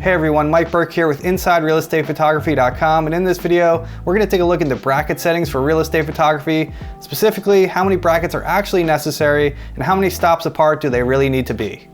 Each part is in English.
Hey everyone, Mike Burke here with InsideRealEstatePhotography.com, and in this video, we're going to take a look into bracket settings for real estate photography, specifically how many brackets are actually necessary and how many stops apart do they really need to be.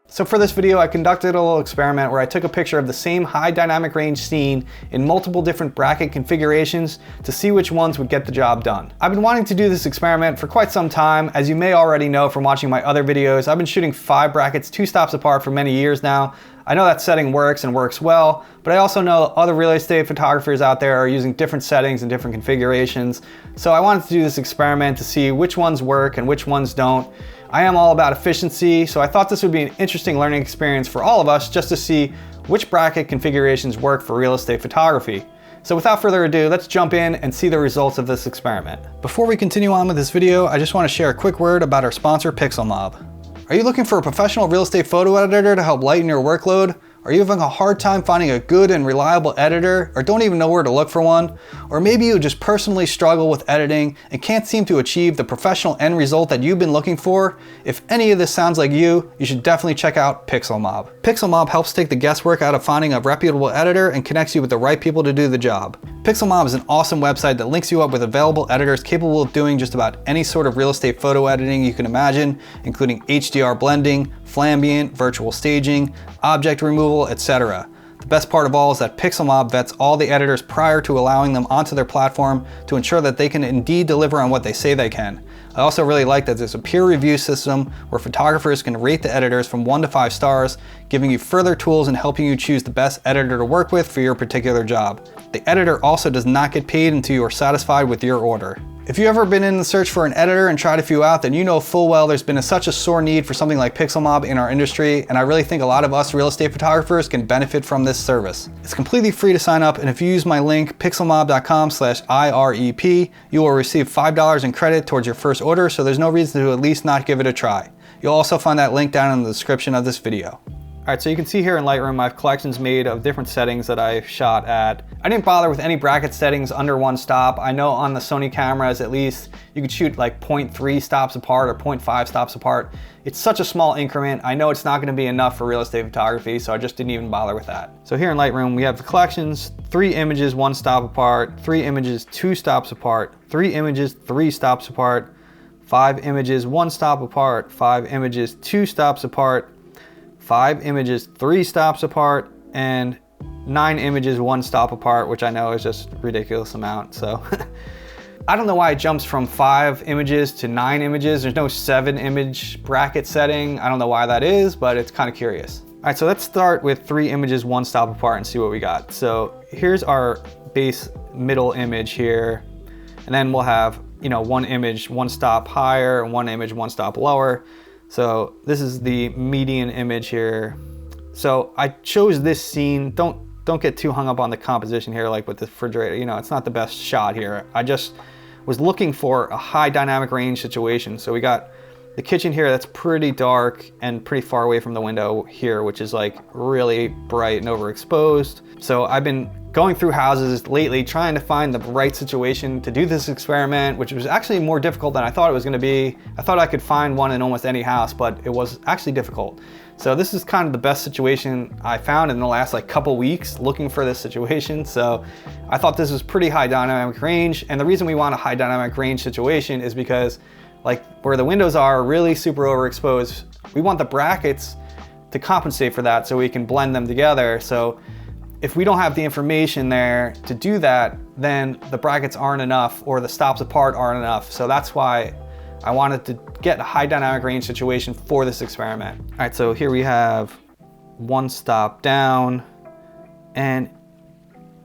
So for this video, I conducted a little experiment where I took a picture of the same high dynamic range scene in multiple different bracket configurations to see which ones would get the job done. I've been wanting to do this experiment for quite some time. As you may already know from watching my other videos, I've been shooting 5 brackets 2 stops apart for many years now. I know that setting works and works well, but I also know other real estate photographers out there are using different settings and different configurations. So I wanted to do this experiment to see which ones work and which ones don't. I am all about efficiency, so I thought this would be an interesting learning experience for all of us just to see which bracket configurations work for real estate photography. So without further ado, let's jump in and see the results of this experiment. Before we continue on with this video, I just want to share a quick word about our sponsor, PixelMob. Are you looking for a professional real estate photo editor to help lighten your workload? Are you having a hard time finding a good and reliable editor, or don't even know where to look for one? Or maybe you just personally struggle with editing and can't seem to achieve the professional end result that you've been looking for? If any of this sounds like you should definitely check out PixelMob. PixelMob helps take the guesswork out of finding a reputable editor and connects you with the right people to do the job. PixelMob is an awesome website that links you up with available editors capable of doing just about any sort of real estate photo editing you can imagine, including HDR blending, flambient, virtual staging, object removal, etc. The best part of all is that PixelMob vets all the editors prior to allowing them onto their platform to ensure that they can indeed deliver on what they say they can. I also really like that there's a peer review system where photographers can rate the editors from 1 to 5 stars, giving you further tools and helping you choose the best editor to work with for your particular job. The editor also does not get paid until you are satisfied with your order. If you've ever been in the search for an editor and tried a few out, then you know full well there's been such a sore need for something like PixelMob in our industry, and I really think a lot of us real estate photographers can benefit from this service. It's completely free to sign up, and if you use my link pixelmob.com/IREP, you will receive $5 in credit towards your first order, so there's no reason to at least not give it a try. You'll also find that link down in the description of this video. Alright, so you can see here in Lightroom I have collections made of different settings that I shot at. I didn't bother with any bracket settings under 1 stop. I know on the Sony cameras at least you could shoot like 0.3 stops apart or 0.5 stops apart. It's such a small increment. I know it's not going to be enough for real estate photography, so I just didn't even bother with that. So here in Lightroom we have the collections, 3 images 1 stop apart, 3 images 2 stops apart, 3 images 3 stops apart, 5 images 1 stop apart, 5 images 2 stops apart, 5 images 3 stops apart, and 9 images 1 stop apart, which I know is just a ridiculous amount. So I don't know why it jumps from 5 images to 9 images. There's no 7 image bracket setting. I don't know why that is, but it's kind of curious. All right, so let's start with 3 images 1 stop apart and see what we got. So here's our base middle image here, and then we'll have, you know, 1 image 1 stop higher and 1 image 1 stop lower. So this is the median image here. So I chose this scene. Don't get too hung up on the composition here, like with the refrigerator. You know, it's not the best shot here. I just was looking for a high dynamic range situation. So we got the kitchen here that's pretty dark and pretty far away from the window here, which is like really bright and overexposed. So I've been going through houses lately trying to find the right situation to do this experiment, which was actually more difficult than I thought it was going to be. I thought I could find one in almost any house, but it was actually difficult. So this is kind of the best situation I found in the last like couple weeks looking for this situation. So I thought this was pretty high dynamic range, and the reason we want a high dynamic range situation is because like where the windows are really super overexposed, we want the brackets to compensate for that so we can blend them together. So if we don't have the information there to do that, then the brackets aren't enough or the stops apart aren't enough. So that's why I wanted to get a high dynamic range situation for this experiment. All right, so here we have 1 stop down, and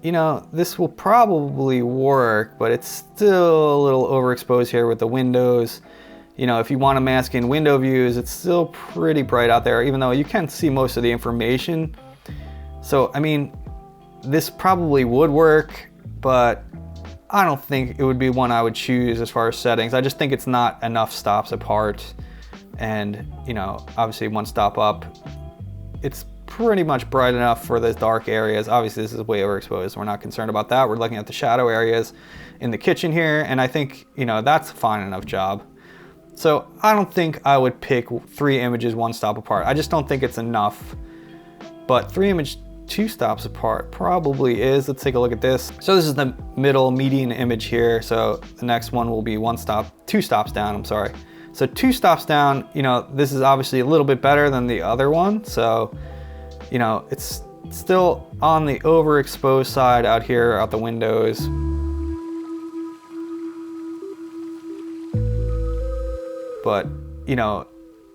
you know, this will probably work, but it's still a little overexposed here with the windows. You know, if you want to mask in window views, it's still pretty bright out there, even though you can see most of the information. So, I mean, this probably would work, but I don't think it would be one I would choose as far as settings. I just think it's not enough stops apart, and you know, obviously 1 stop up, it's pretty much bright enough for those dark areas. Obviously this is way overexposed, so we're not concerned about that. We're looking at the shadow areas in the kitchen here, and I think, you know, that's a fine enough job. So I don't think I would pick 3 images 1 stop apart. I just don't think it's enough. But 3 images 2 stops apart probably is. Let's take a look at this. So this is the middle median image here. So the next one will be 2 stops down, I'm sorry. So 2 stops down, you know, this is obviously a little bit better than the other one. So, you know, it's still on the overexposed side out here, out the windows. But, you know,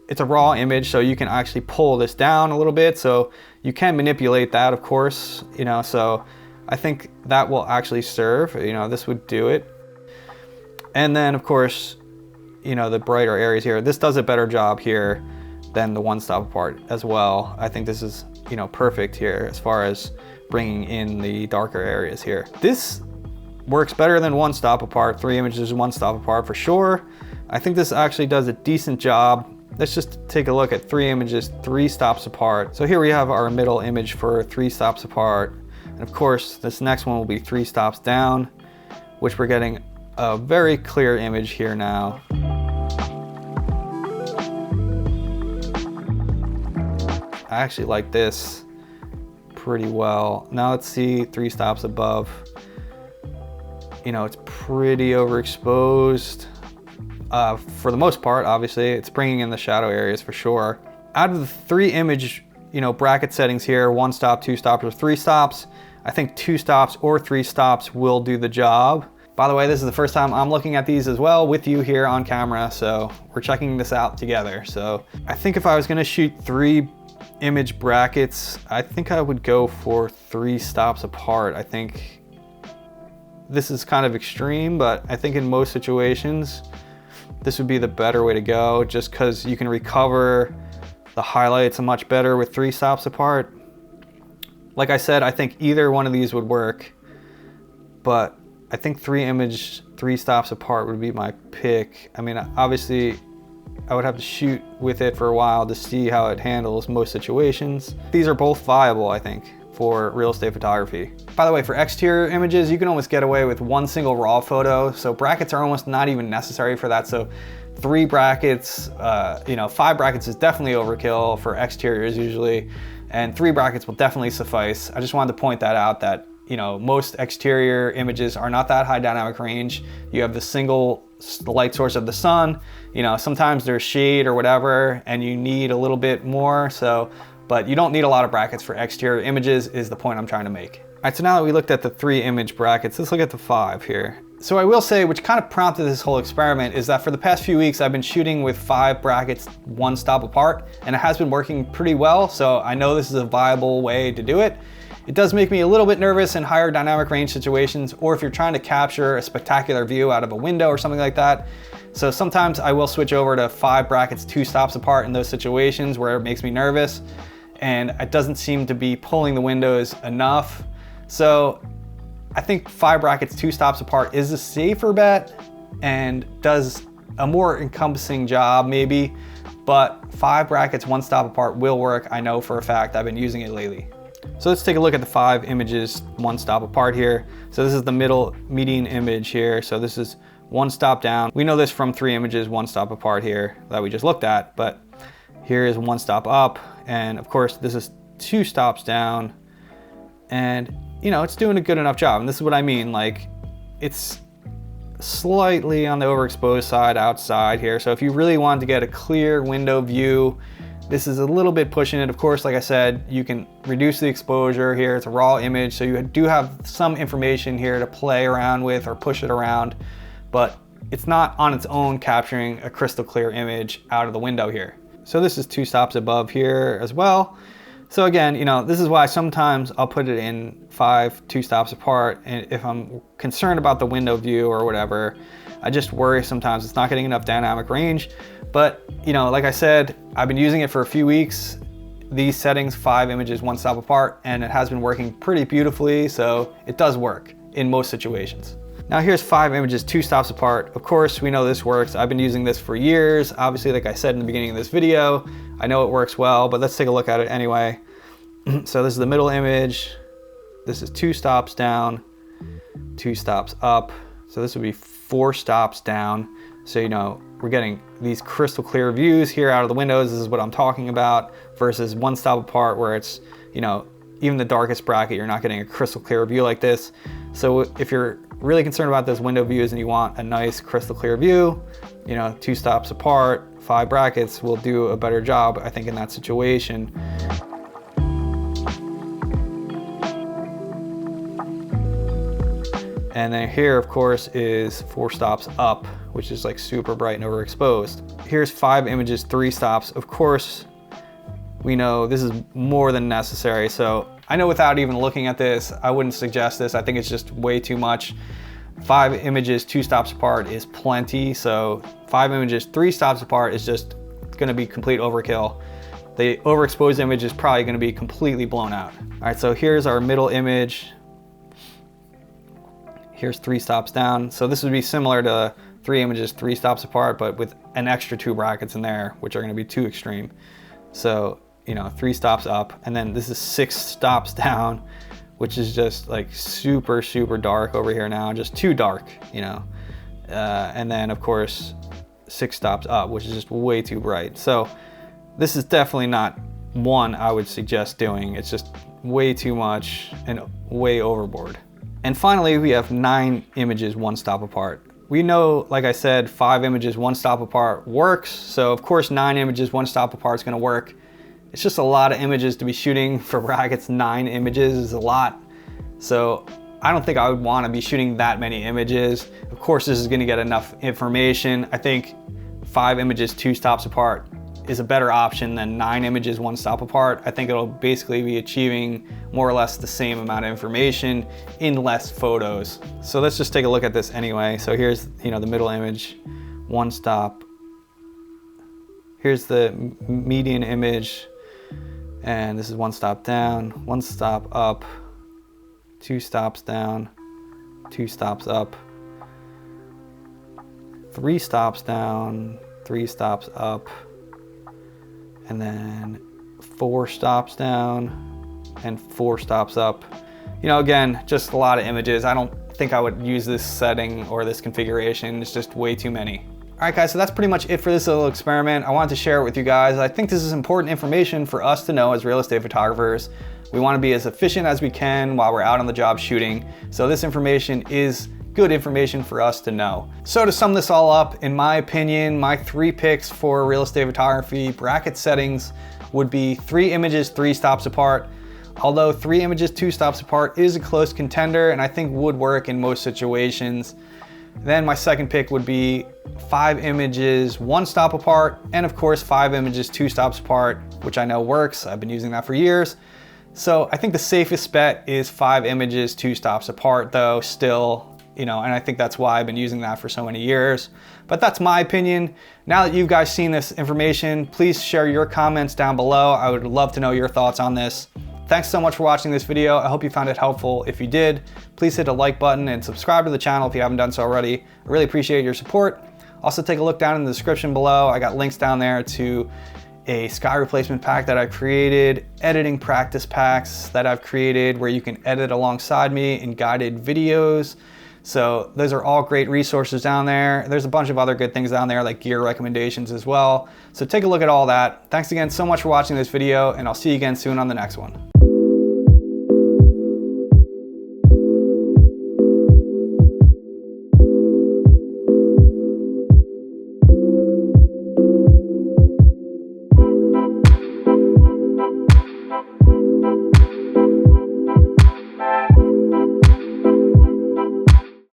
it's a raw image, so you can actually pull this down a little bit. So you can manipulate that, of course, you know, so I think that will actually serve, you know, this would do it. And then of course, you know, the brighter areas here, this does a better job here than the 1 stop apart as well. I think this is, you know, perfect here as far as bringing in the darker areas here. This works better than 1 stop apart, 3 images 1 stop apart for sure. I think this actually does a decent job. Let's just take a look at 3 images 3 stops apart. So here we have our middle image for 3 stops apart. And of course, this next one will be 3 stops down, which we're getting a very clear image here now. I actually like this pretty well. Now let's see 3 stops above. You know, it's pretty overexposed. For the most part, obviously, it's bringing in the shadow areas for sure. Out of the 3 image, you know, bracket settings here, 1 stop, 2 stops, or 3 stops, I think 2 stops or 3 stops will do the job. By the way, this is the first time I'm looking at these as well with you here on camera, so we're checking this out together. So I think if I was gonna shoot 3 image brackets, I think I would go for 3 stops apart. I think this is kind of extreme, but I think in most situations, this would be the better way to go, just because you can recover the highlights much better with 3 stops apart. Like I said, I think either one of these would work, but I think 3 image 3 stops apart would be my pick. I mean, obviously I would have to shoot with it for a while to see how it handles most situations. These are both viable, I think, for real estate photography. By the way, for exterior images, you can almost get away with 1 single raw photo. So brackets are almost not even necessary for that. So 3 brackets, you know, 5 brackets is definitely overkill for exteriors usually, and 3 brackets will definitely suffice. I just wanted to point that out, that, you know, most exterior images are not that high dynamic range. You have the single light source of the sun, you know, sometimes there's shade or whatever, and you need a little bit more. So, but you don't need a lot of brackets for exterior images is the point I'm trying to make. All right, so now that we looked at the 3 image brackets, let's look at the 5 here. So I will say, which kind of prompted this whole experiment, is that for the past few weeks, I've been shooting with 5 brackets 1 stop apart, and it has been working pretty well. So I know this is a viable way to do it. It does make me a little bit nervous in higher dynamic range situations, or if you're trying to capture a spectacular view out of a window or something like that. So sometimes I will switch over to 5 brackets 2 stops apart in those situations where it makes me nervous, and it doesn't seem to be pulling the windows enough. So I think 5 brackets 2 stops apart is a safer bet and does a more encompassing job maybe, but 5 brackets 1 stop apart will work. I know for a fact, I've been using it lately. So let's take a look at the 5 images 1 stop apart here. So this is the middle median image here. So this is 1 stop down. We know this from 3 images 1 stop apart here that we just looked at, but here is 1 stop up. And of course, this is 2 stops down, and you know, it's doing a good enough job. And this is what I mean, like, it's slightly on the overexposed side outside here. So if you really wanted to get a clear window view, this is a little bit pushing it. Of course, like I said, you can reduce the exposure here. It's a raw image, so you do have some information here to play around with or push it around, but it's not on its own capturing a crystal clear image out of the window here. So this is 2 stops above here as well. So again, you know, this is why sometimes I'll put it in 5 2 stops apart, and if I'm concerned about the window view or whatever, I just worry sometimes it's not getting enough dynamic range. But you know, like I said, I've been using it for a few weeks. These settings, 5 images 1 stop apart, and it has been working pretty beautifully, so it does work in most situations. Now here's 5 images 2 stops apart. Of course, we know this works. I've been using this for years. Obviously, like I said in the beginning of this video, I know it works well, but let's take a look at it anyway. So this is the middle image. This is 2 stops down, 2 stops up. So this would be 4 stops down. So, you know, we're getting these crystal clear views here out of the windows. This is what I'm talking about, versus 1 stop apart where it's, you know, even the darkest bracket, you're not getting a crystal clear view like this. So if you're really concerned about those window views and you want a nice crystal clear view, you know, 2 stops apart, 5 brackets will do a better job, I think, in that situation. And then here, of course, is 4 stops up, which is like super bright and overexposed. Here's 5 images, 3 stops. Of course, we know this is more than necessary. So I know without even looking at this, I wouldn't suggest this. I think it's just way too much. 5 images, 2 stops apart is plenty. So 5 images, 3 stops apart is just gonna be complete overkill. The overexposed image is probably gonna be completely blown out. All right, so here's our middle image. Here's 3 stops down. So this would be similar to 3 images, 3 stops apart, but with an extra 2 brackets in there, which are gonna be too extreme. So, you know, 3 stops up, and then this is 6 stops down, which is just like super, super dark over here now, just too dark, you know. And then of course, 6 stops up, which is just way too bright. So this is definitely not one I would suggest doing. It's just way too much and way overboard. And finally, we have 9 images, 1 stop apart. We know, like I said, 5 images, 1 stop apart works. So of course, 9 images, 1 stop apart is gonna work. It's just a lot of images to be shooting for brackets. 9 images is a lot. So I don't think I would wanna be shooting that many images. Of course, this is gonna get enough information. I think 5 images, 2 stops apart is a better option than 9 images, 1 stop apart. I think it'll basically be achieving more or less the same amount of information in less photos. So let's just take a look at this anyway. So here's, you know, the middle image, 1 stop. Here's the median image, and this is 1 stop down, 1 stop up, 2 stops down, 2 stops up, 3 stops down, 3 stops up, and then 4 stops down and 4 stops up. You know, again, just a lot of images. I don't think I would use this setting or this configuration. It's just way too many. All right, guys, so that's pretty much it for this little experiment. I wanted to share it with you guys. I think this is important information for us to know as real estate photographers. We want to be as efficient as we can while we're out on the job shooting. So this information is good information for us to know. So to sum this all up, in my opinion, my 3 picks for real estate photography bracket settings would be 3 images, 3 stops apart. Although 3 images, 2 stops apart is a close contender and I think would work in most situations. Then my second pick would be 5 images, 1 stop apart, and of course 5 images, 2 stops apart, which I know works. I've been using that for years. So I think the safest bet is 5 images, 2 stops apart though, still. You know, and I think that's why I've been using that for so many years. But that's my opinion. Now that you guys seen this information, please share your comments down below. I would love to know your thoughts on this. Thanks so much for watching this video. I hope you found it helpful. If you did, please hit the like button and subscribe to the channel if you haven't done so already. I really appreciate your support. Also, take a look down in the description below. I got links down there to a sky replacement pack that I've created, editing practice packs that I've created where you can edit alongside me in guided videos. So those are all great resources down there. There's a bunch of other good things down there like gear recommendations as well. So take a look at all that. Thanks again so much for watching this video and I'll see you again soon on the next one.